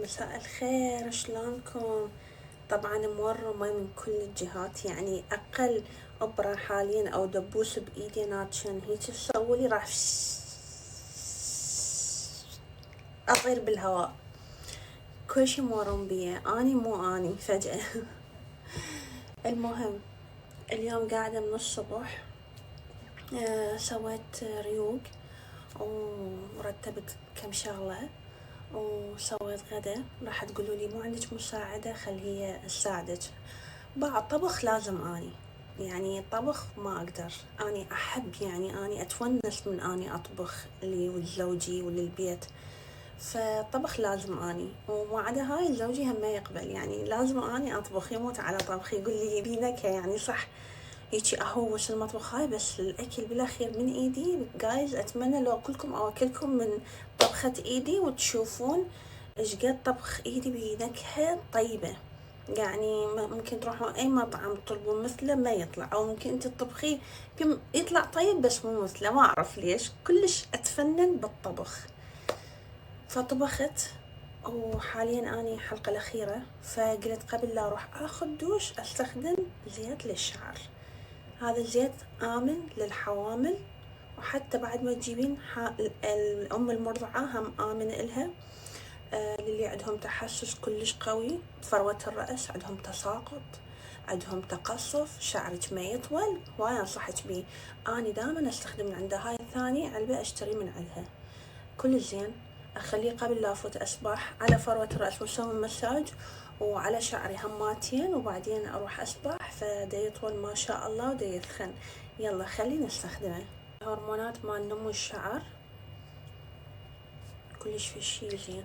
مساء الخير، شلونكم؟ طبعا مورمة من كل الجهات، يعني أقل إبرة حاليا أو دبوس بإيدي ناتشن هيك تسوي راح أطير بالهواء. كل شي مورم بيه، أني مو أني فجأة. المهم اليوم قاعدة من الصبح، سويت ريوق ورتبت كم شغلة وسويت غدا. راح تقولوا لي مو عندك مساعدة، خل هي تساعدك. بعد طبخ لازم اني، يعني طبخ ما اقدر، اني احب، يعني اني اتونس من اني اطبخ لي ولزوجي وللبيت، فطبخ لازم اني. وما عدا هاي زوجي هم ما يقبل، يعني لازم اني اطبخ، يموت على طبخي، يقول لي يبي نكهة، يعني صح هيجي اهوش المطبخ هاي بس الاكل بالاخير من ايدي. جايز اتمنى لو كلكم اوكلكم من طبخة ايدي وتشوفون ايش قد طبخ ايدي بنكهة طيبة. يعني ممكن تروحوا اي مطعم تطلبون مثله ما يطلع، او ممكن انت تطبخيه يطلع طيب بس مو مثله، ما اعرف ليش كلش اتفنن بالطبخ. فطبخت وحاليا اني حلقة الاخيرة، فقلت قبل لا اروح اخذ دوش استخدم زيت للشعر. هذا الزيت آمن للحوامل، وحتى بعد ما تجيبين الأم المرضعة هم آمن إلها. للي عندهم تحسس كلش قوي بفروة الرأس، عندهم تساقط، عندهم تقصف، شعرك ما يطول، هواي أنصحك بيه. أنا دائما أستخدم من عنده، هاي الثاني علبة أشتري من عندها كل زين. أخليه قبل لا أفوت أسبح على فروة الرأس وأسوي مساج، وعلى شعري هماتين، وبعدين أروح أسبح، فدا يطول ما شاء الله ودا يثخن. يلا خلينا نستخدمه. هرمونات مال نمو الشعر كلش في شي زين.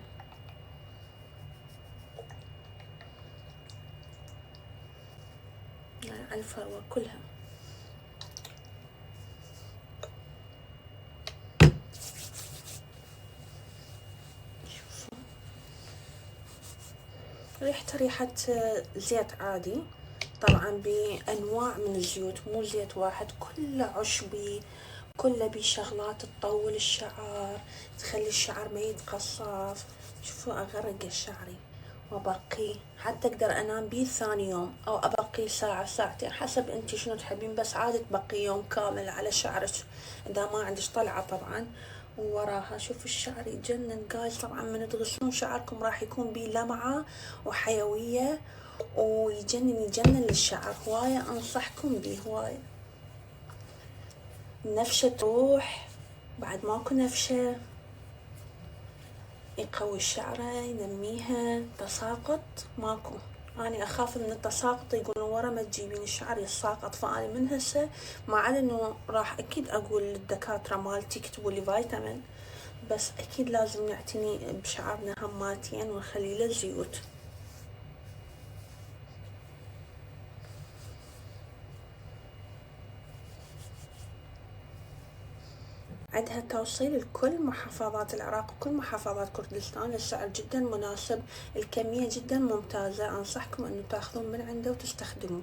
يعني على الفروة كلها. شوفوا ريحته ريحة زيت عادي، طبعا بأنواع من الزيوت، مو زيت واحد، كله عشبي، كله بشغلات تطول الشعر، تخلي الشعر ما يتقصف. شوفوا أغرق شعري وأبقيه، حتى أقدر أنام بيه ثاني يوم، أو أبقيه ساعة ساعتين حسب أنتي شنو تحبين، بس عادة تبقيه يوم كامل على شعرك إذا ما عندش طلعة طبعا. ووراها شوف الشعر يجنن جايز. طبعا من تغسلون شعركم راح يكون بيه لمعة وحيوية ويجنن للشعر. هواية أنصحكم بيه هواية. نفشة تروح، بعد ماكو نفشة، يقوي الشعرة ينميها. تساقط ماكو، أنا أخاف من التساقط، يقولون ورا ما تجيبين الشعر يتساقط، فأنا من هسه ما عدا إنه راح أكيد أقول للدكاترة مالتي يكتبوا لي فيتامين، بس أكيد لازم نعتني بشعرنا هماتين ونخلي له زيوت. عندها توصيل لكل محافظات العراق وكل محافظات كردستان. السعر جدا مناسب، الكمية جدا ممتازة، أنصحكم أنه تاخذون من عنده وتستخدموه.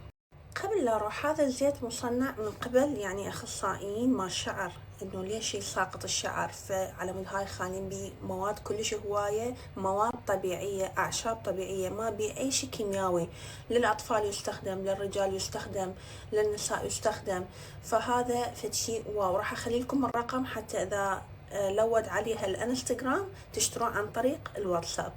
قبل لا أروح، هذا الزيت مصنع من قبل يعني أخصائيين ما شعر إنه ليش يساقط الشعر، فعلى مود هاي خالين بمواد كلش هواية، مواد طبيعية، أعشاب طبيعية، ما بي أي شي كيميائي. للأطفال يستخدم، للرجال يستخدم، للنساء يستخدم، فهذا فشي واو. راح أخلي لكم الرقم حتى إذا لود عليها الانستغرام تشتروه عن طريق الواتساب.